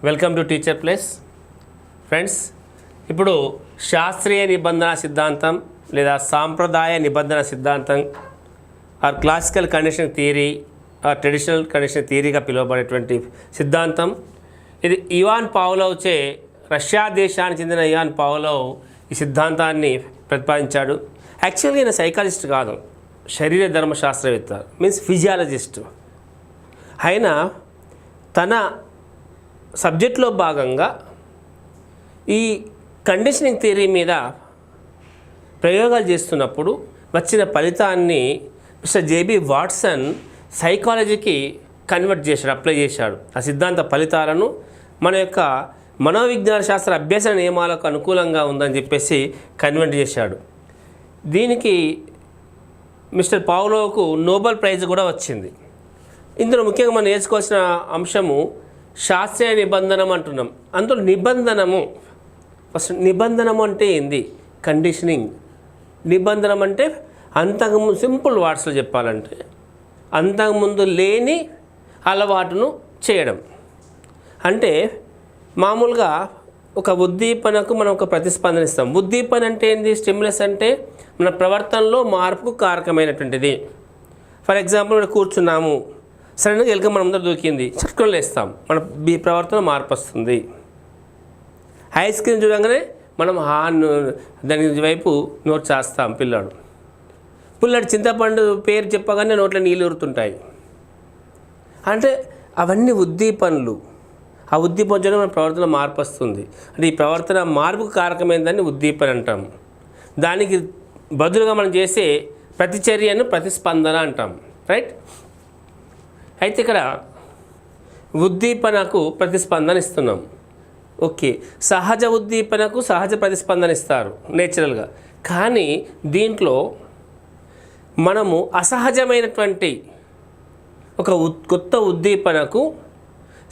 Welcome to teacher place. Friends, ఇప్పుడు శాస్త్రీయ నిబంధన సిద్ధాంతం లేదా సాంప్రదాయ నిబంధన సిద్ధాంతం or classical condition theory or traditional condition థియరీగా పిలువబడేటువంటి సిద్ధాంతం. ఇది ఇవాన్ పావ్లోవ్చే, రష్యా దేశానికి చెందిన ఇవాన్ పావ్లోవ్ ఈ సిద్ధాంతాన్ని ప్రతిపాదించాడు. యాక్చువల్గా ఈయన సైకాలజిస్ట్ కాదు, శరీర ధర్మశాస్త్రవేత్త, మీన్స్ ఫిజియాలజిస్ట్. ఆయన తన సబ్జెక్ట్లో భాగంగా ఈ కండిషనింగ్ థియరీ మీద ప్రయోగాలు చేస్తున్నప్పుడు వచ్చిన ఫలితాన్ని మిస్టర్ జేబీ వాట్సన్ సైకాలజీకి కన్వర్ట్ చేశాడు, అప్లై చేశాడు. ఆ సిద్ధాంత ఫలితాలను మన యొక్క మనోవిజ్ఞాన శాస్త్ర అభ్యాస నియమాలకు అనుకూలంగా ఉందని చెప్పేసి కన్వర్ట్ చేశాడు. దీనికి మిస్టర్ పావ్లోవ్కు నోబెల్ ప్రైజ్ కూడా వచ్చింది. ఇందులో ముఖ్యంగా మనం నేర్చుకోవాల్సిన అంశము శాస్త్రీయ నిబంధనం అంటున్నాం. అందులో నిబంధనము, ఫస్ట్ నిబంధనము అంటే ఏంది? కండిషనింగ్. నిబంధనం అంటే అంతకుముందు, సింపుల్ వర్డ్స్లో చెప్పాలంటే అంతకుముందు లేని అలవాటును చేయడం. అంటే మామూలుగా ఒక ఉద్దీపనకు మనం ఒక ప్రతిస్పందన ఇస్తాం. ఉద్దీపన అంటే ఏంది? స్టిమ్యులస్ అంటే మన ప్రవర్తనలో మార్పుకు కారకమైనటువంటిది. ఫర్ ఎగ్జాంపుల్ మనం కూర్చున్నాము, సడన్గా ఎలుక మన ముందర దూకింది, చట్టుకొని లేస్తాం, మన ప్రవర్తన మార్పు వస్తుంది. ఐస్ క్రీమ్ చూడగానే మనం దాని వైపు నోట్ చేస్తాం. పిల్లాడు చింతపండు పేరు చెప్పగానే నోట్లో నీళ్ళు ఊరుతుంటాయి. అంటే అవన్నీ ఉద్దీపనలు. ఆ ఉద్దీపన చూడగా మన ప్రవర్తన మార్పు వస్తుంది. అంటే ఈ ప్రవర్తన మార్పుకు కారకమైనదాన్ని ఉద్దీపన అంటాం. దానికి బదులుగా మనం చేసే ప్రతిచర్యను ప్రతిస్పందన అంటాం. రైట్? అయితే ఇక్కడ ఉద్దీపనకు ప్రతిస్పందన ఇస్తున్నాం. ఓకే, సహజ ఉద్దీపనకు సహజ ప్రతిస్పందన ఇస్తారు నేచురల్గా. కానీ దీంట్లో మనము అసహజమైనటువంటి ఒక కొత్త ఉద్దీపనకు,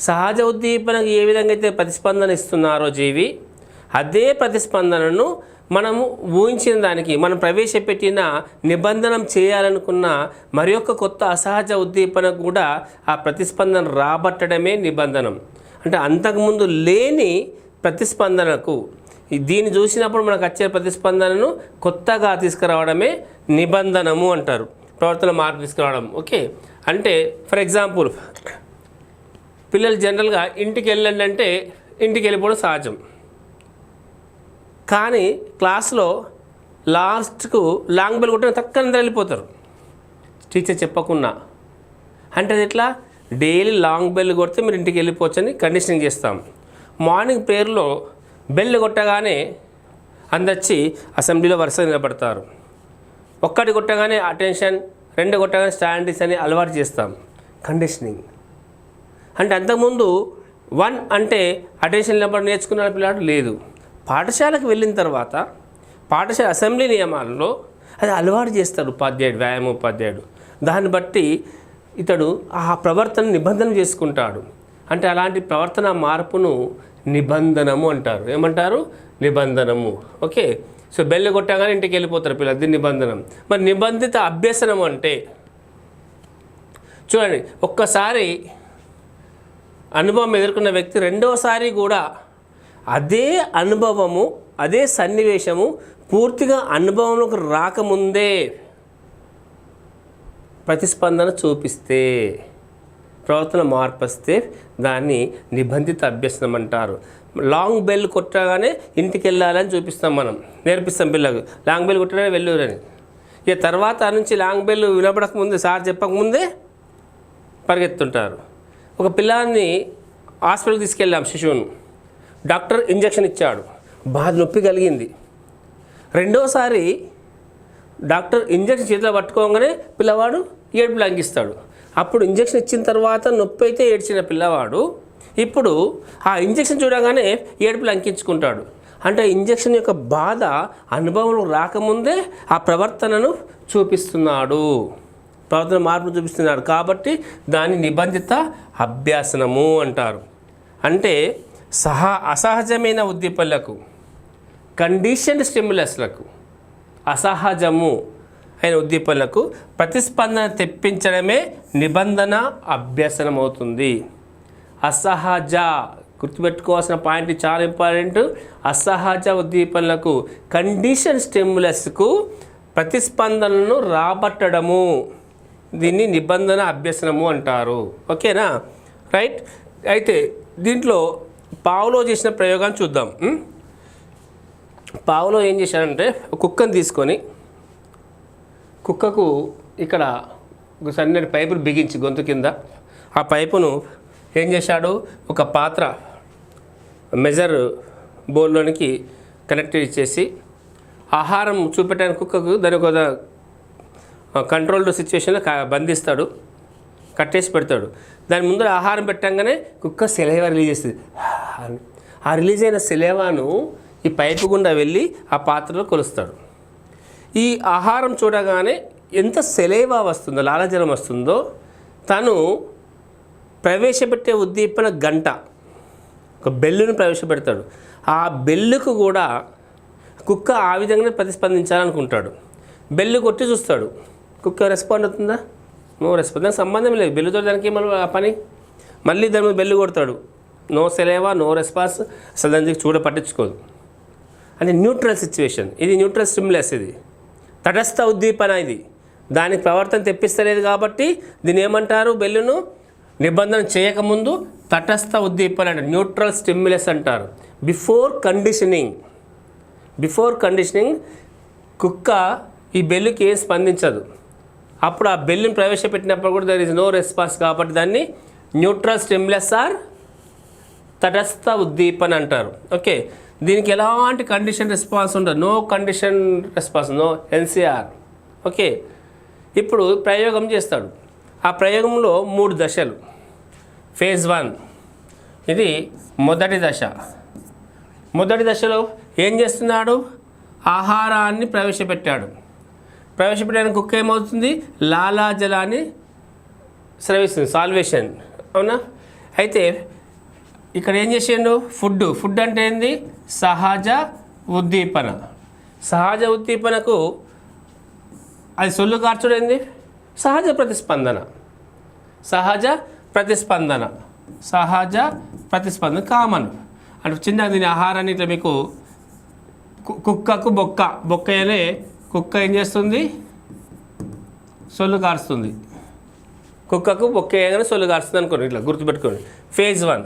సహజ ఉద్దీపనకు ఏ విధంగా అయితే ప్రతిస్పందన ఇస్తున్నారో జీవి, అదే ప్రతిస్పందనను మనము ఊహించిన దానికి, మనం ప్రవేశపెట్టిన నిబంధన చేయాలనుకున్న మరి యొక్క కొత్త అసహజ ఉద్దీపన కూడా ఆ ప్రతిస్పందన రాబట్టడమే నిబంధనం. అంటే అంతకుముందు లేని ప్రతిస్పందనకు, దీన్ని చూసినప్పుడు మనకు వచ్చే ప్రతిస్పందనను కొత్తగా తీసుకురావడమే నిబంధనము అంటారు. ప్రవర్తన మార్పు తీసుకురావడం. ఓకే, అంటే ఫర్ ఎగ్జాంపుల్ పిల్లలు జనరల్గా ఇంటికి వెళ్ళండి అంటే ఇంటికి వెళ్ళిపోవడం సహజం. కానీ క్లాస్లో లాస్ట్కు లాంగ్ బెల్ కొట్టిన తక్కువ వెళ్ళిపోతారు టీచర్ చెప్పకుండా. అంటే అది ఎట్లా? డైలీ లాంగ్ బెల్ కొడితే మీరు ఇంటికి వెళ్ళిపోవచ్చు అని కండిషనింగ్ చేస్తాం. మార్నింగ్ ప్రేయర్లో బెల్ కొట్టగానే అందొచ్చి అసెంబ్లీలో వరుసగా నిలబడతారు. ఒక్కటి కొట్టగానే అటెన్షన్, రెండు కొట్టగానే స్టాండీస్ అని అలవాటు చేస్తాం. కండిషనింగ్ అంటే అంతకుముందు 1 అంటే అటెన్షన్ నిలబడి నేర్చుకున్న పిల్లాడు లేదు. పాఠశాలకు వెళ్ళిన తర్వాత పాఠశాల అసెంబ్లీ నియమాలలో అది అలవాటు చేస్తాడు ఉపాధ్యాయుడు, వ్యాయామ ఉపాధ్యాయుడు. దాన్ని బట్టి ఇతడు ఆ ప్రవర్తన నిబంధన చేసుకుంటాడు. అంటే అలాంటి ప్రవర్తన మార్పును నిబంధనము అంటారు. ఏమంటారు? నిబంధనము. ఓకే, సో బెల్లు కొట్టగానే ఇంటికి వెళ్ళిపోతారు పిల్లలు, అది నిబంధనం. మరి నిబంధిత అభ్యసనం అంటే చూడండి, ఒక్కసారి అనుభవం ఎదుర్కొన్న వ్యక్తి రెండవసారి కూడా అదే అనుభవము, అదే సన్నివేశము పూర్తిగా అనుభవంలోకి రాకముందే ప్రతిస్పందన చూపిస్తే, ప్రవర్తన మార్పు వస్తే దాన్ని నిబంధిత అభ్యసనం అంటారు. లాంగ్ బెల్ కొట్టగానే ఇంటికి వెళ్ళాలని చూపిస్తాం, మనం నేర్పిస్తాం పిల్లలకు. లాంగ్ బెల్ కొట్టగానే వెళ్ళురని. ఇక తర్వాత నుంచి లాంగ్ బెల్ వినపడకముందే, సార్ చెప్పకముందే పరిగెత్తుంటారు. ఒక పిల్లాన్ని హాస్పిటల్కి తీసుకెళ్ళాం, శిశువును. డాక్టర్ ఇంజక్షన్ ఇచ్చాడు, బాగా నొప్పి కలిగింది. రెండోసారి డాక్టర్ ఇంజక్షన్ చేతిలో పట్టుకోగానే పిల్లవాడు ఏడుపు లంఘిస్తాడు. అప్పుడు ఇంజక్షన్ ఇచ్చిన తర్వాత నొప్పి అయితే ఏడ్చిన పిల్లవాడు ఇప్పుడు ఆ ఇంజక్షన్ చూడగానే ఏడుపు లంకించుకుంటాడు. అంటే ఇంజక్షన్ యొక్క బాధ అనుభవంలో రాకముందే ఆ ప్రవర్తనను చూపిస్తున్నాడు, ప్రవర్తన మార్పును చూపిస్తున్నాడు. కాబట్టి దాన్ని నిబంధిత అభ్యాసనము అంటారు. అంటే అసహజమైన ఉద్దీపనలకు, కండిషన్డ్ స్టిమ్యులస్లకు, అసహజము అయిన ఉద్దీపనలకు ప్రతిస్పందన తెప్పించడమే నిబంధన అభ్యసనం అవుతుంది. అసహజ గుర్తుపెట్టుకోవాల్సిన పాయింట్ చాలా ఇంపార్టెంట్. అసహజ ఉద్దీపనలకు కండిషన్ స్టిమ్యులస్కు ప్రతిస్పందనలను రాబట్టడము, దీన్ని నిబంధన అభ్యసనము అంటారు. ఓకేనా, రైట్. అయితే దీంట్లో పావులో చేసిన ప్రయోగాన్ని చూద్దాం. పావులో ఏం చేశాడంటే కుక్కను తీసుకొని కుక్కకు ఇక్కడ ఒక సన్నటి పైపును బిగించి గొంతు కింద ఆ పైపును ఏం చేశాడు, ఒక పాత్ర మెజర్ బోల్లోనికి కనెక్ట్ ఇచ్చేసి ఆహారం చూపెట్టడానికి కుక్కకు దాని ఒక కంట్రోల్డ్ సిచ్యువేషన్లో బంధిస్తాడు, కట్టేసి పెడతాడు. దాని ముందర ఆహారం పెట్టంగానే కుక్క సెలైవా రిలీజ్ చేస్తుంది. ఆ రిలీజ్ అయిన సెలైవాను ఈ పైపు గుండా వెళ్ళి ఆ పాత్రలో కొలుస్తాడు. ఈ ఆహారం చూడగానే ఎంత సెలైవా వస్తుందో, లాలాజలం వస్తుందో, తను ప్రవేశపెట్టే ఉద్దీపన గంట, ఒక బెల్లును ప్రవేశపెడతాడు. ఆ బెల్లుకు కూడా కుక్క ఆ విధంగానే ప్రతిస్పందించాలనుకుంటాడు. బెల్లు కొట్టి చూస్తాడు, కుక్క రెస్పాండ్ అవుతుందా? No response. దానికి సంబంధం లేదు, బెల్లుతో దానికి ఏమన్నా ఆ పని. మళ్ళీ దాని మీద బెల్లు కొడతాడు, నో సెలైవా, నో రెస్పాన్స్. అసలు దానికి చూడ పట్టించుకోదు. అంటే న్యూట్రల్ సిచ్యువేషన్, ఇది న్యూట్రల్ స్టిమ్యులస్, ఇది తటస్థ ఉద్దీపన. ఇది దానికి ప్రవర్తన తెప్పిస్తలేదు కాబట్టి దీన్ని ఏమంటారు, బెల్లును నిబంధన చేయకముందు తటస్థ ఉద్దీపన అంటే న్యూట్రల్ స్టిమ్యులస్ అంటారు. బిఫోర్ కండిషనింగ్ కుక్క ఈ బెల్లుకి ఏం స్పందించదు. అప్పుడు ఆ బెల్లుని ప్రవేశపెట్టినప్పుడు కూడా దర్ ఇస్ నో రెస్పాన్స్, కాబట్టి దాన్ని న్యూట్రల్ స్టిమ్యులస్ ఆర్ తటస్థ ఉద్దీపన అంటారు. ఓకే, దీనికి ఎలాంటి కండిషన్ రెస్పాన్స్ ఉండదు, no condition response, no NCR. Okay, ఇప్పుడు ప్రయోగం చేస్తాడు. ఆ ప్రయోగంలో 3 దశలు. ఫేజ్ 1 ఇది మొదటి దశ. మొదటి దశలో ఏం చేస్తున్నాడు, ఆహారాన్ని ప్రవేశపెట్టాడు. ప్రవేశపెట్టిన కుక్క ఏమవుతుంది, లాలాజలాన్ని స్రవిస్తుంది, సాల్వేషన్. అవునా? అయితే ఇక్కడ ఏం చేసిండు, ఫుడ్ అంటే ఏంది, సహజ ఉద్దీపన. సహజ ఉద్దీపనకు అది సొల్లు కార్చడం ఏంది, సహజ ప్రతిస్పందన. కామన్ అంటే చిన్న దీని ఆహారాన్ని ఇట్లా మీకు కుక్కకు బొక్క అనే కుక్క ఏం చేస్తుంది, సొల్లు కారుస్తుంది. కుక్కకు బొక్క వేయగానే సొల్లు కారుస్తుంది అనుకోండి, ఇట్లా గుర్తుపెట్టుకోండి. ఫేజ్ 1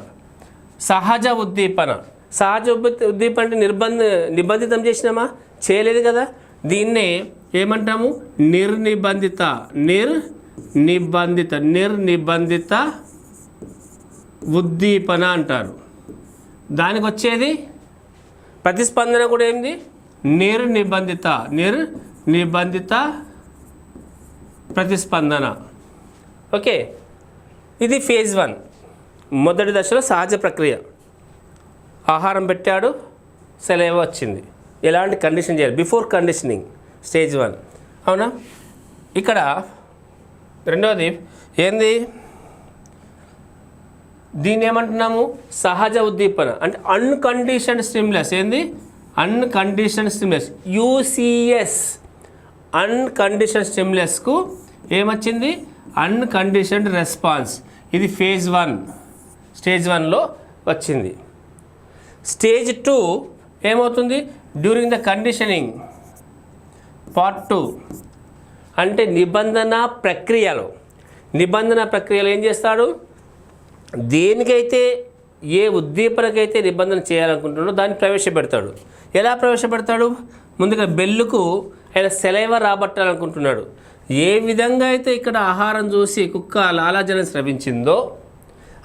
సహజ ఉద్దీపన. సహజ ఉద్దీపన అంటే నిబంధితం చేసినామా, చేయలేదు కదా. దీన్నే ఏమంటాము, నిర్నిబంధిత ఉద్దీపన అంటారు. దానికి వచ్చేది ప్రతిస్పందన కూడా ఏంది, నిర్నిబంధిత ప్రతిస్పందన. ఓకే, ఇది ఫేజ్ 1 మొదటి దశలో సహజ ప్రక్రియ. ఆహారం పెట్టాడు, సెలైవా వచ్చింది. ఎలాంటి కండిషన్ చేయాలి, బిఫోర్ కండిషనింగ్, స్టేజ్ 1. అవునా? ఇక్కడ రెండవది ఏంది, దీన్ని ఏమంటున్నాము, సహజ ఉద్దీపన అంటే అన్కండిషన్డ్ స్టిమ్యులస్. ఏంది, అన్కండిషన్డ్ స్టిమ్యులస్, యూసిఎస్. అన్కండిషన్డ్ స్టిమ్యులస్కు ఏమొచ్చింది, అన్కండిషన్డ్ రెస్పాన్స్. ఇది ఫేజ్ 1, స్టేజ్ 1లో వచ్చింది. స్టేజ్ 2 ఏమవుతుంది, డ్యూరింగ్ ద కండిషనింగ్, పార్ట్ 2 అంటే నిబంధన ప్రక్రియలో ఏం చేస్తాడు, దేనికైతే ఏ ఉద్దీపనకైతే నిబంధన చేయాలనుకుంటున్నాడో దాన్ని ప్రవేశపెడతాడు. ఎలా ప్రవేశపెడతాడు, ముందుగా బెల్లుకు ఆయన సెలైవా రాబట్టాలనుకుంటున్నాడు. ఏ విధంగా అయితే ఇక్కడ ఆహారం చూసి కుక్క లాలాజలం స్రవించిందో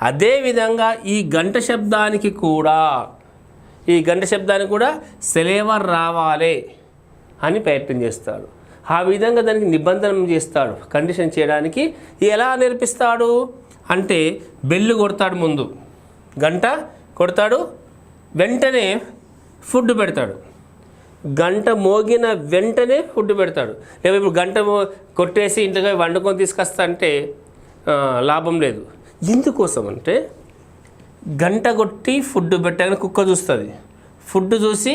అదేవిధంగా ఈ గంట శబ్దానికి కూడా సెలైవా రావాలి అని ప్రయత్నం చేస్తాడు. ఆ విధంగా దానికి నిబంధన చేస్తాడు. కండిషన్ చేయడానికి ఎలా నేర్పిస్తాడు అంటే, బెల్లు కొడతాడు, ముందు గంట కొడతాడు, వెంటనే ఫుడ్ పెడతాడు. గంట మోగిన వెంటనే ఫుడ్ పెడతాడు. లేదా ఇప్పుడు గంట కొట్టేసి ఇంట్లో వండుకొని తీసుకొస్తా అంటే లాభం లేదు. ఎందుకోసం అంటే, గంట కొట్టి ఫుడ్ పెట్టగానే కుక్క చూస్తుంది, ఫుడ్ చూసి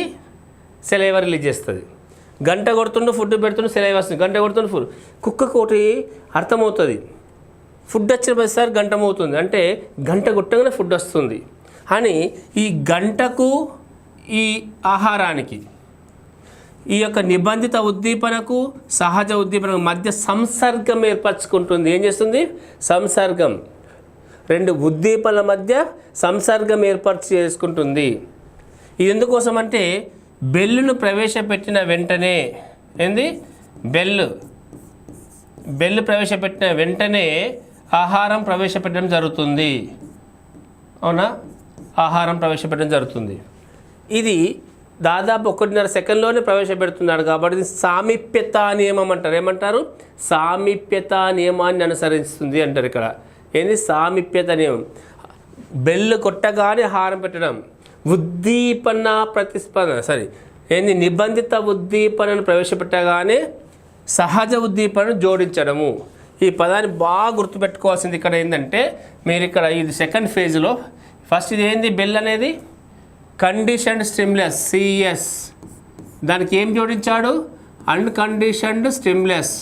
సెలైవా రిలీజ్ చేస్తుంది. గంట కొడుతుండు, ఫుడ్ పెడుతుండు, సెలైవా వస్తుంది. గంట కొడుతుండు, ఫుడ్. కుక్కకు ఒకటి అర్థమవుతుంది, ఫుడ్ వచ్చిన ప్రతిసారి గంట మోగుతుంది అంటే గంట కొట్టగానే ఫుడ్ వస్తుంది. అని ఈ గంటకు ఈ ఆహారానికి ఈ యొక్క నిబంధిత ఉద్దీపనకు సహజ ఉద్దీపనకు మధ్య సంసర్గం ఏర్పరచుకుంటుంది. ఏం చేస్తుంది? సంసర్గం. రెండు ఉద్దీపనల మధ్య సంసర్గం ఏర్పరచు చేసుకుంటుంది. ఇది ఎందుకోసం అంటే బెల్లును ప్రవేశపెట్టిన వెంటనే బెల్లు ప్రవేశపెట్టిన వెంటనే ఆహారం ప్రవేశపెట్టడం జరుగుతుంది. అవునా? ఆహారం ప్రవేశపెట్టడం జరుగుతుంది. ఇది దాదాపు 1.5 సెకండ్లోనే ప్రవేశపెడుతున్నాడు కాబట్టి సామీప్యతా నియమం అంటారు. ఏమంటారు? సామీప్యతా నియమాన్ని అనుసరిస్తుంది అంటారు. ఇక్కడ సామీప్యత నియమం. బెల్లు కొట్టగానే ఆహారం పెట్టడం, ఉద్దీపన ప్రతిస్పందన నిబంధిత ఉద్దీపనను ప్రవేశపెట్టగానే సహజ ఉద్దీపనను జోడించడము. ఈ పదాన్ని బాగా గుర్తుపెట్టుకోవాల్సింది ఇక్కడ ఏంటంటే, మీరు ఇక్కడ ఇది సెకండ్ ఫేజ్లో ఫస్ట్ ఇది బెల్ అనేది కండిషన్డ్ స్టిమ్యులస్ సిఎస్, దానికి ఏం జోడించాడు? అన్కండిషన్డ్ స్టిమ్యులస్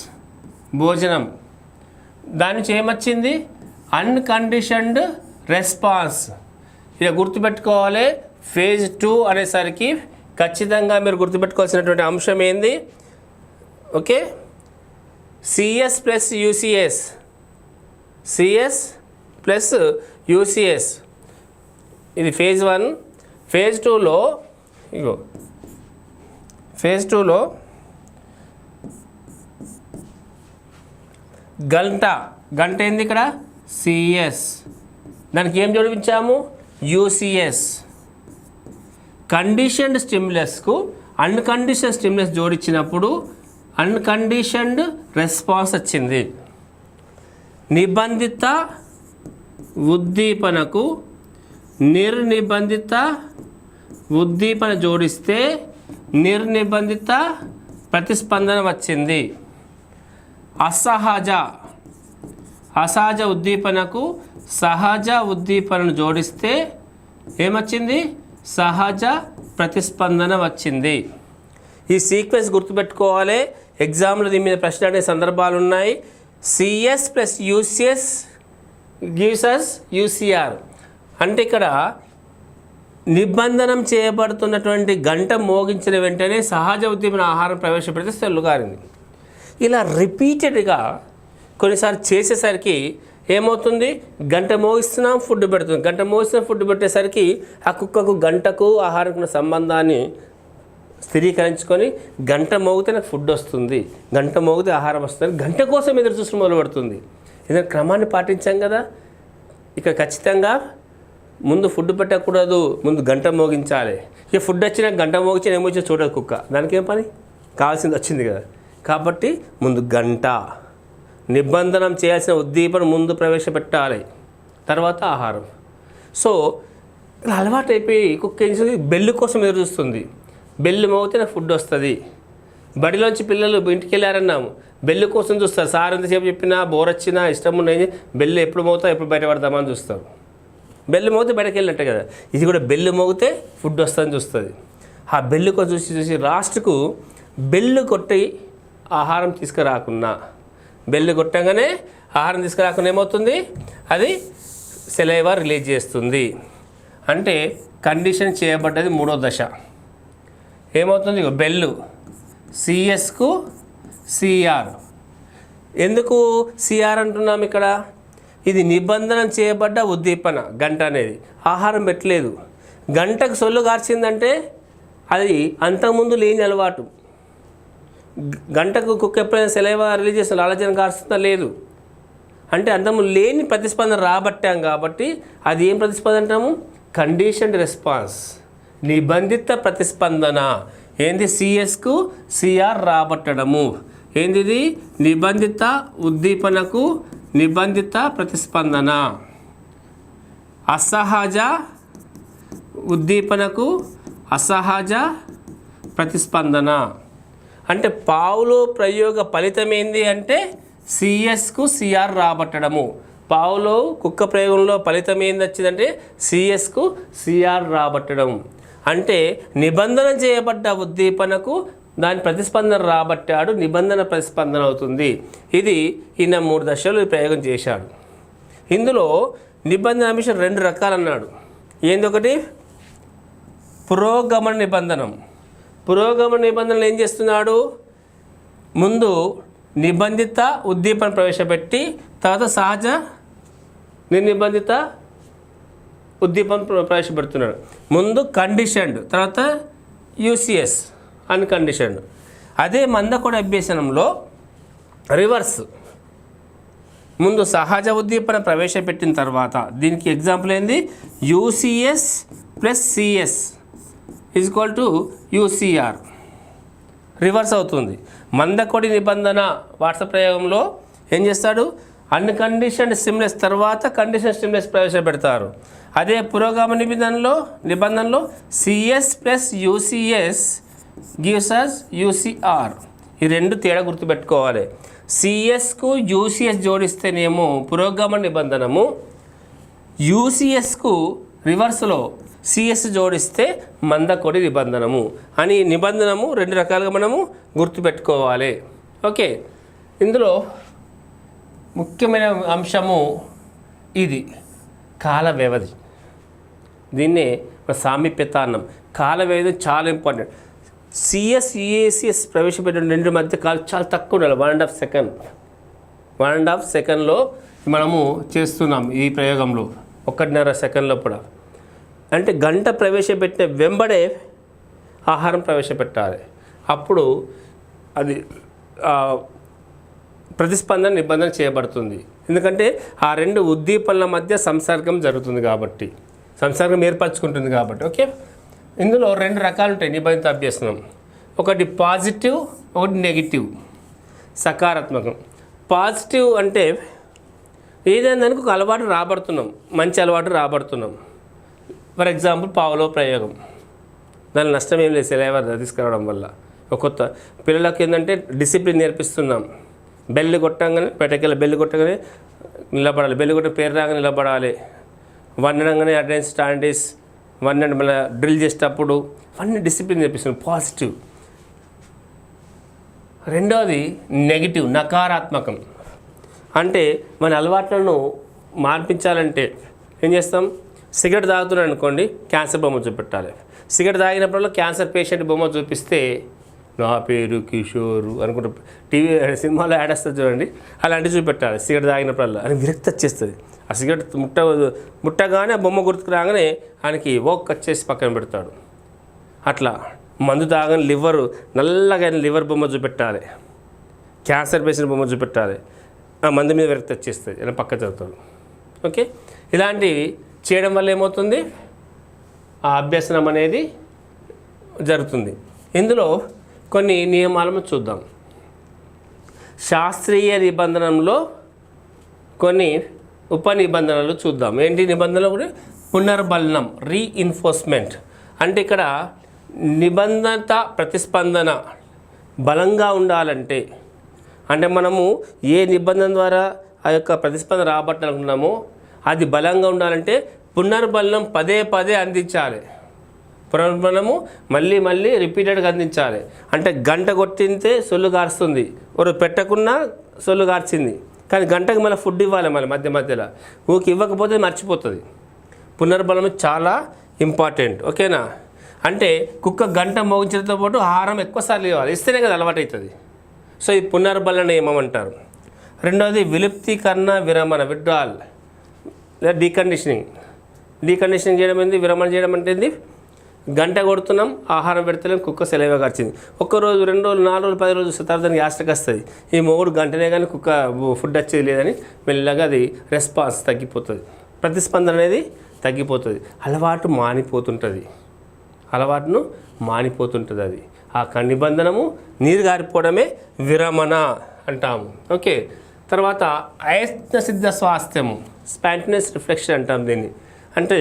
భోజనం. దాని నుంచి ఏమొచ్చింది? Unconditioned response. ఇక గుర్తుపెట్టుకోవాలి. ఫేజ్ 2 అనేసరికి ఖచ్చితంగా మీరు గుర్తుపెట్టుకోవాల్సినటువంటి అంశం ఏంది? Okay, CS plus UCS, CS plus UCS. ఇది ఫేజ్ 1. ఫేజ్ 2లో ఫేజ్ 2లో గంట ఏంది ఇక్కడ? సిఎస్. దానికి ఏం జోడించాము? యూసిఎస్. కండిషన్డ్ స్టిమ్యులస్కు అన్కండిషన్డ్ స్టిమ్యులస్ జోడించినప్పుడు అన్కండిషన్డ్ రెస్పాన్స్ వచ్చింది. నిబంధిత ఉద్దీపనకు నిర్నిబంధిత ఉద్దీపన జోడిస్తే నిర్నిబంధిత ప్రతిస్పందన వచ్చింది. అసహజ ఉద్దీపనకు సహజ ఉద్దీపనను జోడిస్తే ఏమొచ్చింది? సహజ ప్రతిస్పందన వచ్చింది. ఈ సీక్వెన్స్ గుర్తుపెట్టుకోవాలి. ఎగ్జామ్లో దీని మీద ప్రశ్న అనే సందర్భాలు ఉన్నాయి. CS plus UCS gives us UCR. అంటే ఇక్కడ నిబంధనం చేయబడుతున్నటువంటి గంట మోగించిన వెంటనే సహజ ఉద్దీపన ఆహారం ప్రవేశపెడితే సెల్లు కారింది. ఇలా రిపీటెడ్గా కొన్నిసార్లు చేసేసరికి ఏమవుతుంది? గంట మోగిస్తున్నాం, ఫుడ్ పెడుతుంది. గంట మోగిస్తున్న ఫుడ్ పెట్టేసరికి ఆ కుక్కకు గంటకు ఆహారంకు సంబంధాన్ని స్థిరీకరించుకొని గంట మోగితే నాకు ఫుడ్ వస్తుంది, గంట మోగితే ఆహారం వస్తుంది, గంట కోసం ఎదురు చూసి మొదలుపడుతుంది. ఏదైనా క్రమాన్ని పాటించాం కదా. ఇక ఖచ్చితంగా ముందు ఫుడ్ పెట్టకూడదు, ముందు గంట మోగించాలి. ఇక ఫుడ్ వచ్చినా గంట మోగించిన ఏమొచ్చో చూడదు కుక్క. దానికి ఏం పని? కావాల్సింది వచ్చింది కదా. కాబట్టి ముందు గంట, నిబంధనం చేయాల్సిన ఉద్దీపన ముందు ప్రవేశపెట్టాలి, తర్వాత ఆహారం. సో ఇలా అలవాటు అయిపోయి కుక్క ఏం చేస్తుంది? బెల్లు కోసం ఎదురు చూస్తుంది. బెల్లు మోగితే నాకు ఫుడ్ వస్తుంది. బడిలోంచి పిల్లలు ఇంటికి వెళ్ళారన్నాము, బెల్లు కోసం చూస్తారు. సార్ ఎంతసేపు చెప్పినా, బోర్ వచ్చినా, ఇష్టం ఉన్నాయి, బెల్లు ఎప్పుడు మోగుతా ఎప్పుడు బయటపడదామని చూస్తారు. బెల్లు మోగితే బయటకు వెళ్ళినట్టే కదా. ఇది కూడా బెల్లు మోగితే ఫుడ్ వస్తుందని చూస్తుంది. ఆ బెల్లు కోసం చూసి లాస్ట్కు బెల్లు కొట్టి ఆహారం తీసుకురాకున్నా, బెల్లు కొట్టగానే ఆహారం తీసుకురాకుండా ఏమవుతుంది? అది సెలైవా రిలీజ్ చేస్తుంది. అంటే కండిషన్ చేయబడ్డది 3వ దశ. ఏమవుతుంది? బెల్లు సిఎస్కు సిఆర్. ఎందుకు సిఆర్ అంటున్నాం ఇక్కడ? ఇది నిబంధన చేయబడ్డ ఉద్దీపన. గంట అనేది ఆహారం పెట్టలేదు. గంటకు సొల్లు కార్చిందంటే అది అంతకుముందు లేని అలవాటు. గంటకు కుక్క ఎప్పుడైనా సెలైవా రిలీజ్ చేసిన లాలజన కారుస్తుందా? లేదు. అంటే అంతకుముందు లేని ప్రతిస్పందన రాబట్టాం కాబట్టి అది ఏం ప్రతిస్పందన అంటాము? కండిషన్డ్ రెస్పాన్స్, నిబంధిత ప్రతిస్పందన. ఏంది? సిఎస్కు సిఆర్ రాబట్టడము. ఏంది? ఇది నిబంధిత ఉద్దీపనకు నిబంధిత ప్రతిస్పందన. అసహజ ఉద్దీపనకు అసహజ ప్రతిస్పందన. అంటే పావులో ప్రయోగ ఫలితం ఏంది అంటే సిఎస్కు సిఆర్ రాబట్టడము. పావులో కుక్క ప్రయోగంలో ఫలితం ఏంది వచ్చిందంటే సిఎస్కు సిఆర్ రాబట్టడం. అంటే నిబంధన చేయబడ్డ ఉద్దీపనకు దాని ప్రతిస్పందన రాబట్టాడు, నిబంధన ప్రతిస్పందన అవుతుంది. ఇది ఈయన 3 దశలు ప్రయోగం చేశాడు. ఇందులో నిబంధన అంశం 2 రకాలు అన్నాడు. ఏంది ఒకటి పురోగమన నిబంధనం. పురోగమన నిబంధనలు ఏం చేస్తున్నాడు, ముందు నిబంధిత ఉద్దీపన ప్రవేశపెట్టి తర్వాత సహజ నిర్నిబంధిత ఉద్దీపన ప్రవేశపెడుతున్నాడు. ముందు కండిషన్డ్, తర్వాత యూసిఎస్ అన్కండిషన్డ్. అదే మందకొడి అభ్యసనంలో రివర్స్, ముందు సహజ ఉద్దీపన ప్రవేశపెట్టిన తర్వాత, దీనికి ఎగ్జాంపుల్ ఏంది, UCS plus CS is equal to UCR, reverse అవుతుంది. మందకొడి నిబంధన వాట్సాప్ ప్రయోగంలో ఏం చేస్తాడు, అన్కండిషన్డ్ స్టిమ్యులస్ తర్వాత కండిషన్ స్టిమ్యులస్ ప్రవేశపెడతారు. అదే పురోగమన నిబంధనలో CS plus UCS gives us UCR. ఈ రెండు తేడా గుర్తుపెట్టుకోవాలి. సిఎస్కు యూసిఎస్ జోడిస్తేనేమో పురోగమన నిబంధనము, యూసిఎస్కు రివర్స్లో సిఎస్ జోడిస్తే మందకొడి నిబంధనము అని నిబంధనము రెండు రకాలుగా మనము గుర్తుపెట్టుకోవాలి. ఓకే, ఇందులో ముఖ్యమైన అంశము ఇది కాల వ్యవధి. దీన్నే సామీప్యత అన్నం. కాల వ్యవధి చాలా ఇంపార్టెంట్. సిఎస్ యూఏసిఎస్ ప్రవేశపెట్టిన రెండు మధ్య కాలం చాలా తక్కువ ఉండాలి. 1.5 సెకండ్, 1.5 సెకండ్లో మనము చేస్తున్నాం ఈ ప్రయోగంలో, 1.5 సెకండ్ లోపల. అంటే గంట ప్రవేశపెట్టిన వెంబడే ఆహారం ప్రవేశపెట్టాలి. అప్పుడు అది ప్రతిస్పందన నిబంధన చేయబడుతుంది. ఎందుకంటే ఆ రెండు ఉద్దీపనల మధ్య సంసర్గం జరుగుతుంది కాబట్టి, సంసర్గం ఏర్పరచుకుంటుంది కాబట్టి. ఓకే, ఇందులో రెండు రకాలు ఉంటాయి నిబంధిత అభ్యసనం. ఒకటి పాజిటివ్, ఒకటి నెగిటివ్, సకారాత్మకం. పాజిటివ్ అంటే ఏదైనా దానికి ఒక అలవాటు రాబడుతున్నాం, మంచి అలవాటు రాబడుతున్నాం. ఫర్ ఎగ్జాంపుల్ పావులో ప్రయోగం, దాని నష్టం ఏం లేదు సెలైవర్ తీసుకురావడం వల్ల. ఒక కొత్త పిల్లలకి ఏంటంటే డిసిప్లిన్ నేర్పిస్తున్నాం. బెల్లు కొట్టంగానే పెట్టకెళ్ళి బెల్లు కొట్టగానే నిలబడాలి, బెల్లు కొట్ట పేరు రాగానే నిలబడాలి, వండడంగానే అటెండెన్స్ స్టాండీస్, వన్ మళ్ళీ డ్రిల్ చేసేటప్పుడు అన్నీ డిసిప్లిన్ నేర్పిస్తున్నాం, పాజిటివ్. రెండవది నెగిటివ్, నకారాత్మకం. అంటే మన అలవాట్లను మార్పించాలంటే ఏం చేస్తాం, సిగరెట్ తాగుతున్నాడు అనుకోండి, క్యాన్సర్ బొమ్మ చూపెట్టాలి. సిగరెట్ తాగినప్పుడు క్యాన్సర్ పేషెంట్ బొమ్మ చూపిస్తే నా పేరు కిషోరు అనుకుంటా టీవీ సినిమాలో యాడ్ వస్తుంది చూడండి, అలాంటివి చూపెట్టాలి. సిగరెట్ తాగినప్పుడల్లా అని విరక్తి వచ్చేస్తుంది. ఆ సిగరెట్ ముట్టగానే ఆ బొమ్మ గుర్తుకు రాగానే ఆయనకి వచ్చేసి పక్కన పెడతాడు. అట్లా మందు తాగని లివర్ నల్లగా లివర్ బొమ్మ చూపెట్టాలి, క్యాన్సర్ పేషెంట్ బొమ్మ చూపెట్టాలి. ఆ మందు మీద విరక్తి వచ్చేస్తుంది, ఇలా పక్క చదువుతాడు. ఓకే, ఇలాంటివి చేయడం వల్ల ఏమవుతుంది, ఆ అభ్యసనం అనేది జరుగుతుంది. ఇందులో కొన్ని నియమాలను చూద్దాం. శాస్త్రీయ నిబంధనలో కొన్ని ఉప నిబంధనలు చూద్దాం. ఏంటి నిబంధనలు కూడా, పునర్బలనం, రీఇన్ఫోర్స్మెంట్. అంటే ఇక్కడ నిబంధన ప్రతిస్పందన బలంగా ఉండాలంటే, అంటే మనము ఏ నిబంధన ద్వారా ఆ యొక్క ప్రతిస్పందన రాబట్టాలనుకున్నామో అది బలంగా ఉండాలంటే పునర్బలనం పదే పదే అందించాలి. పునర్బలనము మళ్ళీ మళ్ళీ రిపీటెడ్గా అందించాలి. అంటే గంట కొట్టింతే సొల్లు గారుస్తుంది, ఒక పెట్టకున్నా సొల్లు గార్చింది, కానీ గంటకు మళ్ళీ ఫుడ్ ఇవ్వాలి, మళ్ళీ మధ్య మధ్యలో. ఊకి ఇవ్వకపోతే మర్చిపోతుంది. పునర్బలనం చాలా ఇంపార్టెంట్. ఓకేనా, అంటే కుక్క గంట మోగించడంతో పాటు ఆహారం ఎక్కువసార్లు ఇవ్వాలి, ఇస్తేనే కదా అలవాటు అవుతుంది. సో ఈ పునర్బలన నియమం అంటారు. రెండవది విలుప్తీకరణ విరమణ, విడ్రాల్ లేదా డీకండిషనింగ్. డీకండిషనింగ్ చేయడం ఏంది, విరమణ చేయడం అంటే ఏంది, గంట కొడుతున్నాం, ఆహారం పెడతలేం, కుక్క సెలవుగా గడిచింది. ఒక్కరోజు, 2 రోజులు, 4 రోజులు, 10 రోజులు తర్వాత దానికి యాస్టకి వస్తుంది. ఈ మూడు గంటనే కానీ కుక్క ఫుడ్ వచ్చేది లేదని మెల్లగా అది రెస్పాన్స్ తగ్గిపోతుంది, ప్రతిస్పందన అనేది తగ్గిపోతుంది, అలవాటు మానిపోతుంటుంది, అలవాటును మానిపోతుంటుంది. అది ఆ నిబంధనము నీరు గారిపోవడమే విరమణ అంటాము. ఓకే, తర్వాత అయత్న సిద్ధ స్వాస్థ్యము, స్పాంటేనియస్ రిఫ్లెక్షన్ అంటాం దీన్ని. అంటే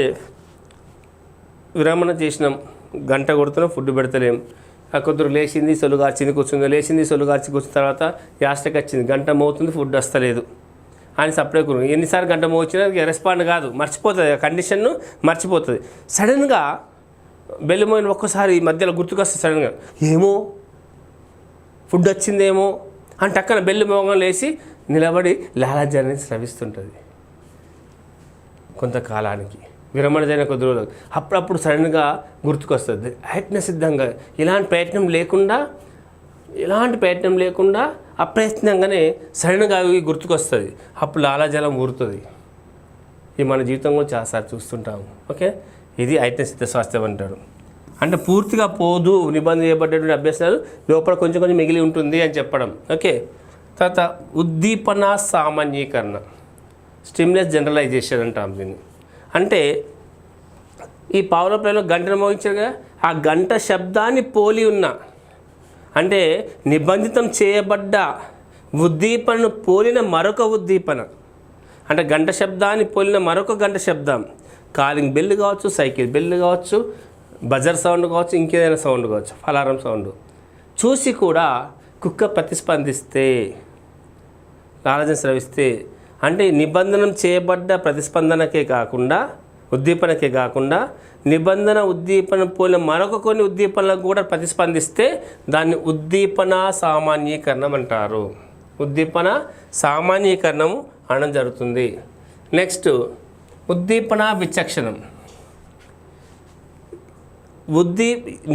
విరమణ చేసినాం, గంట కొడుతున్నాం, ఫుడ్ పెడతలేం, కొద్దిగా లేచింది సొల్లు గార్చింది కూర్చుంది, లేచింది సొల్లు గార్చి కూర్చున్న తర్వాత యాస్టకి వచ్చింది, గంట మోగుతుంది, ఫుడ్ వస్తలేదు అని సపరేట్ కూర. ఎన్నిసార్లు గంట మోగించినా రెస్పాండ్ కాదు, మర్చిపోతుంది, కండిషన్ను మర్చిపోతుంది. సడన్గా బెల్లు మోగిన ఒక్కసారి మధ్యలో గుర్తుకొస్తుంది, సడన్గా ఏమో ఫుడ్ వచ్చిందేమో అని టక్కన బెల్లు మోగం లేచి నిలబడి లాలాజలం అనేది స్రవిస్తుంటుంది కొంతకాలానికి. విరమణ జరిగిన కొద్ది రోజులు అప్పుడప్పుడు సడన్గా గుర్తుకొస్తుంది. ప్రయత్న సిద్ధంగా ఎలాంటి ప్రయత్నం లేకుండా అప్రయత్నంగానే సడన్గా అవి గుర్తుకొస్తుంది. అప్పుడు లాలాజలం ఊరుతుంది. ఇది మన జీవితంలో చాలాసార్లు చూస్తుంటాము. ఓకే, ఇది ఐట్న సిద్ధ స్వాస్థ్యం అంటారు. అంటే పూర్తిగా పోదు, నిబంధన చేయబడ్డటువంటి అభ్యాసాలు లోపల కొంచెం మిగిలి ఉంటుంది అని చెప్పడం. ఓకే, తర్వాత ఉద్దీపన సామాన్యీకరణ, స్టిమ్యులస్ జనరలైజేషన్ అంటాం దీన్ని. అంటే ఈ పావుల ప్లేలో గంటను మోగించగా ఆ గంట శబ్దాన్ని పోలి ఉన్న, అంటే నిబంధితం చేయబడ్డ ఉద్దీపనను పోలిన మరొక ఉద్దీపన, అంటే గంట శబ్దాన్ని పోలిన మరొక గంట శబ్దం, కాలింగ్ బెల్ కావచ్చు, సైకిల్ బెల్ కావచ్చు, బజర్ సౌండ్ కావచ్చు, ఇంకేదైనా సౌండ్ కావచ్చు, అలారం సౌండ్ చూసి కూడా కుక్క ప్రతిస్పందిస్తే, లాలాజలం స్రవిస్తే, అంటే నిబంధనం చేయబడ్డ ప్రతిస్పందనకే కాకుండా ఉద్దీపనకే కాకుండా ఉద్దీపన పోలిన మరొక కొన్ని ఉద్దీపనలకు కూడా ప్రతిస్పందిస్తే దాన్ని ఉద్దీపన సామాన్యీకరణం అంటారు. ఉద్దీపన సామాన్యీకరణం అనడం జరుగుతుంది. నెక్స్ట్ ఉద్దీపన విచక్షణం.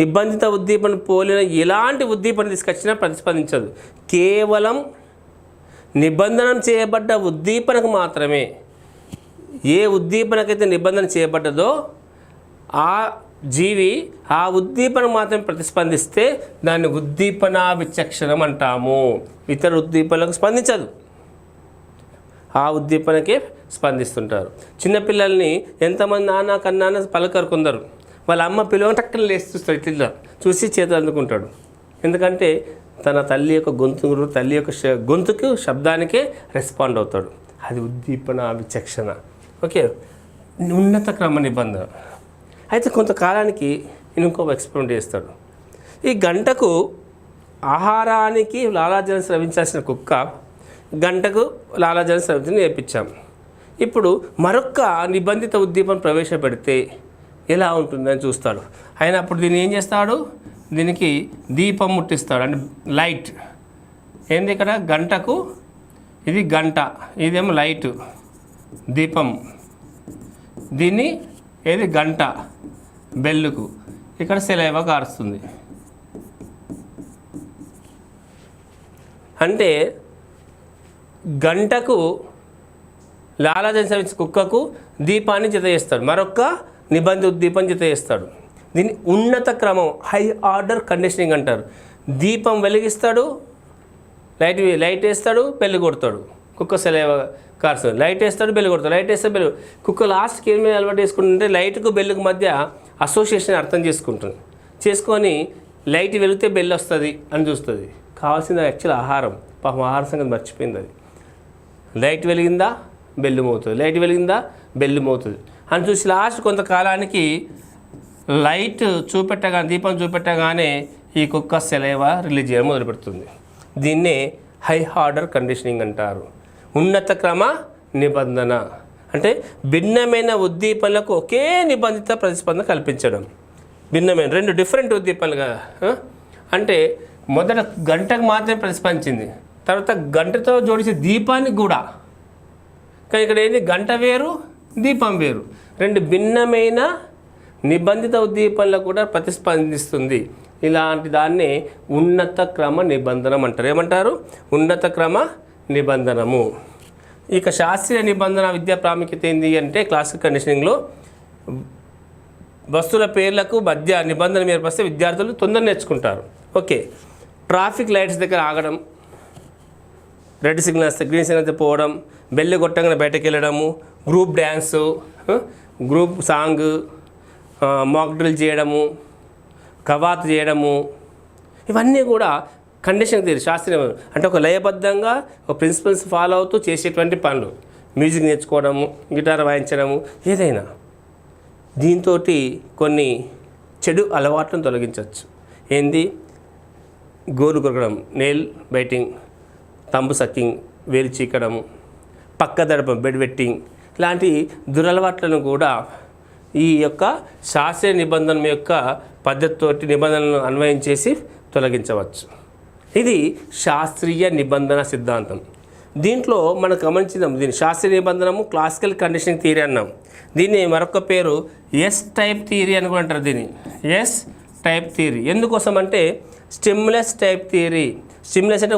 నిబంధిత ఉద్దీపన పోలిన ఎలాంటి ఉద్దీపన తీసుకొచ్చినా ప్రతిస్పందించదు. కేవలం నిబంధనం చేయబడ్డ ఉద్దీపనకు మాత్రమే, ఏ ఉద్దీపనకైతే నిబంధన చేయబడ్డదో ఆ జీవి ఆ ఉద్దీపన మాత్రమే ప్రతిస్పందిస్తే దాన్ని ఉద్దీపన విచక్షణం అంటాము. ఇతర ఉద్దీపనలకు స్పందించదు, ఆ ఉద్దీపనకే స్పందిస్తుంటారు. చిన్నపిల్లల్ని ఎంతమంది నాన్న కన్నాన్న పలకరు కొందరు, వాళ్ళ అమ్మ పిల్లలు టక్కన లేచి చూస్తాడు, ఇట్లా చూసి చేతులు అందుకుంటాడు. ఎందుకంటే తన తల్లి యొక్క గొంతుకు శబ్దానికే రెస్పాండ్ అవుతాడు. అది ఉద్దీపన విచక్షణ. ఓకే, ఉన్నత క్రమ నిబంధన. అయితే కొంతకాలానికి ఇంకో ఎక్స్పెరిమెంట్ చేస్తాడు. ఈ గంటకు ఆహారానికి లాలాజలం స్రవించాల్సిన కుక్క గంటకు లాలాజలం స్రవించడం నేర్పించాం. ఇప్పుడు మరొక నిబంధిత ఉద్దీపన ప్రవేశపెడితే ఎలా ఉంటుందని చూస్తాడు. ఆయన అప్పుడు దీన్ని ఏం చేస్తాడు, దీనికి దీపం ముట్టిస్తాడు, అంటే లైట్. ఏంది ఇక్కడ గంటకు, ఇది గంట, ఇదేమో లైట్ దీపం, దీన్ని ఏది గంట బెల్లుకు, ఇక్కడ సెలైవా కారుస్తుంది. అంటే గంటకు లాలాజలం స్రవించే కుక్కకు దీపాన్ని జత చేస్తాడు, మరొక నిబంధిత ఉద్దీపం జత చేస్తాడు. దీన్ని ఉన్నత క్రమం, హై ఆర్డర్ కండిషనింగ్ అంటారు. దీపం వెలిగిస్తాడు, లైట్ వేస్తాడు, బెల్లు కొడతాడు, కుక్క సెలైవా కారుస్తుంది. లైట్ వేస్తాడు, బెల్లు కొడతాడు, లైట్ వేస్తాడు, బెల్లు. కుక్క లాస్ట్కి ఏమి అలవాటు చేసుకుంటుంటే లైట్కు బెల్లుకు మధ్య అసోసియేషన్ అర్థం చేసుకొని లైట్ వెలిగితే బెల్లు వస్తుంది అని చూస్తుంది. కావాల్సింది యాక్చువల్ ఆహారం, పాపం ఆహార సంగతి మర్చిపోయింది. అది లైట్ వెలిగిందా బెల్లు మోతుంది, లైట్ వెలిగిందా బెల్లు మోతుంది అని చూసి లాస్ట్ కొంతకాలానికి లైట్ చూపెట్టగానే, దీపం చూపెట్టగానే ఈ కుక్క సెలైవా రిలీజ్ చేయడం మొదలుపెడుతుంది. దీన్నే హై ఆర్డర్ కండిషనింగ్ అంటారు. ఉన్నత క్రమ నిబంధన అంటే భిన్నమైన ఉద్దీపనలకు ఒకే నిబంధిత ప్రతిస్పందన కల్పించడం. భిన్నమైన రెండు డిఫరెంట్ ఉద్దీపనలుగా, అంటే మొదట గంటకు మాత్రమే ప్రతిస్పందించింది, తర్వాత గంటతో జోడించే దీపానికి కూడా. కానీ ఇక్కడ ఏంది, గంట వేరు దీపం వేరు, రెండు భిన్నమైన నిబంధిత ఉద్దీపనలకు కూడా ప్రతిస్పందిస్తుంది. ఇలాంటి దాన్ని ఉన్నత క్రమ నిబంధనం అంటారు. ఏమంటారు? ఉన్నత క్రమ నిబంధనము. ఇక శాస్త్రీయ నిబంధన విద్యా ప్రాముఖ్యత ఏంటి అంటే క్లాసికల్ కండిషనింగ్లో వస్తువుల పేర్లకు మధ్య నిబంధన ఏర్పరిస్తే విద్యార్థులు తొందరగా నేర్చుకుంటారు. ఓకే, ట్రాఫిక్ లైట్స్ దగ్గర ఆగడం, రెడ్ సిగ్నల్స్ గ్రీన్ సిగ్నల్స్ పోవడం, బెల్లు కొట్టంగానే బయటకు వెళ్ళడము, group dance, group song, mock drill చేయడము, కవాత్ చేయడము, ఇవన్నీ కూడా కండిషన్ థియరీ, శాస్త్రీయ. అంటే ఒక లయబద్ధంగా ఒక ప్రిన్సిపల్స్ ఫాలో అవుతూ చేసేటువంటి పనులు. మ్యూజిక్ నేర్చుకోవడము, గిటార్ వాయించడము, ఏదైనా. దీంతో కొన్ని చెడు అలవాట్లను తొలగించవచ్చు. ఏంది? గోరు కొరకడం, నెయిల్ బైటింగ్, తంబు సక్కింగ్, వేలు చీకడము, పక్క దడపం, బెడ్ వెట్టింగ్, ఇలాంటి దురలవాట్లను కూడా ఈ యొక్క శాస్త్రీయ నిబంధన యొక్క పద్ధతితోటి నిబంధనలను అన్వయం చేసి తొలగించవచ్చు. ఇది శాస్త్రీయ నిబంధన సిద్ధాంతం. దీంట్లో మనం గమనించినాం, దీన్ని శాస్త్రీయ నిబంధనము క్లాసికల్ కండిషనింగ్ థియరీ అన్నాం. దీన్ని మరొక పేరు ఎస్ టైప్ థియరీ అని కూడా అంటారు. దీన్ని ఎస్ టైప్ థియరీ ఎందుకోసం అంటే స్టిమ్యులస్ టైప్ థియరీ. స్టిమ్యులస్ అంటే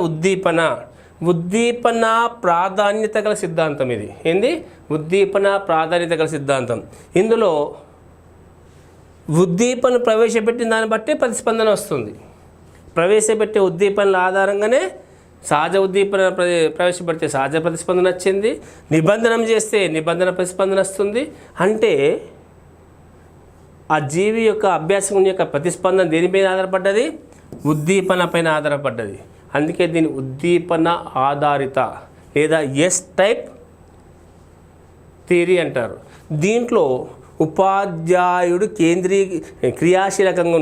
ఉద్దీపన ప్రాధాన్యత గల సిద్ధాంతం. ఇది ఏంది? ఉద్దీపన ప్రాధాన్యత గల సిద్ధాంతం. ఇందులో ఉద్దీపన ప్రవేశపెట్టిన దాన్ని బట్టి ప్రతిస్పందన వస్తుంది. ప్రవేశపెట్టే ఉద్దీపనల ఆధారంగానే సహజ ఉద్దీపన ప్రవేశపెడితే సహజ ప్రతిస్పందన వచ్చింది, నిబంధన చేస్తే నిబంధన ప్రతిస్పందన వస్తుంది. అంటే ఆ జీవి యొక్క అభ్యాసం యొక్క ప్రతిస్పందన దేనిపైన ఆధారపడ్డది? ఉద్దీపన పైన ఆధారపడ్డది. అందుకే దీన్ని ఉద్దీపన ఆధారిత లేదా ఎస్ టైప్ థియరీ అంటారు. దీంట్లో ఉపాధ్యాయుడు క్రియాశీలకంగా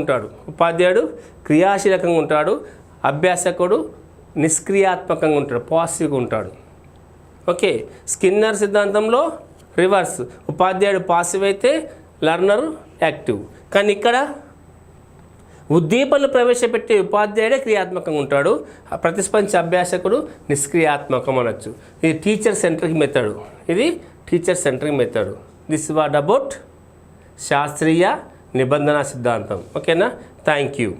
ఉంటాడు. అభ్యాసకుడు నిష్క్రియాత్మకంగా ఉంటాడు, పాసివ్గా ఉంటాడు. ఓకే, స్కిన్నర్ సిద్ధాంతంలో రివర్స్, ఉపాధ్యాయుడు పాసివ్ అయితే లర్నరు యాక్టివ్. కానీ ఇక్కడ ఉద్దీపనలు ప్రవేశపెట్టే ఉపాధ్యాయుడే క్రియాత్మకంగా ఉంటాడు, ప్రతిస్పందించే అభ్యాసకుడు నిష్క్రియాత్మకం అనొచ్చు. ఇది teacher centric method. This what about శాస్త్రీయ నిబంధన సిద్ధాంతం. ఓకేనా? Thank you.